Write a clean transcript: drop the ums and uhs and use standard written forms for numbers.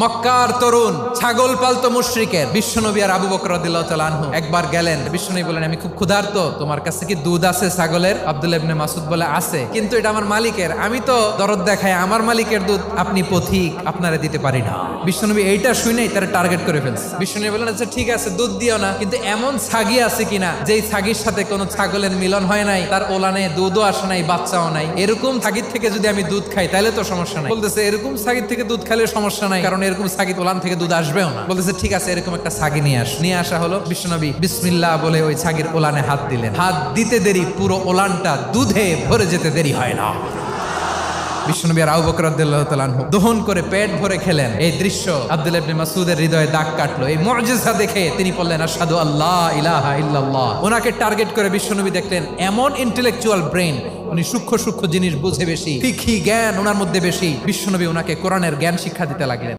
মক্কার তরুণ ছাগল পালতো মুশরিকের বিশ্বনবী আর আবু বকর রাদিয়াল্লাহু তাআলা আনহু একবার গেলেন। বিশ্বনবী বলেন, আমি খুব ক্ষুধার্ত, তোমার কাছে কি দুধ আছে ছাগলের? আব্দুল্লাহ ইবনে মাসউদ বলে, আছে, কিন্তু এটা আমার মালিকের, আমি তো দরদ দেখাই আমার মালিকের দুধ আপনি পথিক, আপনারে দিতে পারি না। বিশ্বনবী এইটা শুনেই তার টার্গেট করে ফেলছে। বিশ্বনবী বলেন, আচ্ছা ঠিক আছে, দুধ দিও না, কিন্তু এমন ছাগি আছে কিনা যেই ছাগির সাথে কোনো ছাগলের মিলন হয় নাই, তার ওলানে দুধও আসে নাই, বাচ্চাও নাই, এরকম ছাগির থেকে যদি আমি দুধ খাই তাহলে তো সমস্যা নাই। বলতেছে, এরকম ছাগির থেকে দুধ খেলে সমস্যা নাই, কারণ এরকম ছাগি ওলান থেকে দুধ আসবেও না। বলতেছে, ঠিক আছে, এরকম একটা ছাগি নিয়ে আসা হলো। বিশ্বনবী বিসমিল্লাহ বলে ওই ছাগির ওলানে হাত দিলেন। হাত দিতে দেরি, পুরো ওলানটা দুধে ভরে যেতে দেরি হয় না। বিশ্বনবী আর আবু বকর রাদিয়াল্লাহু তাআলা আনহু দহন করে পেট ভরে খেলেন। এই দৃশ্য আব্দুল্লাহ ইবনে মাসউদের হৃদয়ে দাগ কাটলো। এই মুজিজা দেখে তিনি বললেন, আশহাদু আল্লা ইলাহা ইল্লাল্লাহ। ওনাকে টার্গেট করে বিশ্বনবী দেখলেন এমন ইন্টেলেকচুয়াল ব্রেন, উনি সূক্ষ্ম সূক্ষ্ম জিনিস বুঝে বেশি, ফিকহি জ্ঞান ওনার মধ্যে বেশি। বিশ্বনবী ওনাকে কোরআনের জ্ঞান শিক্ষা দিতে লাগলেন।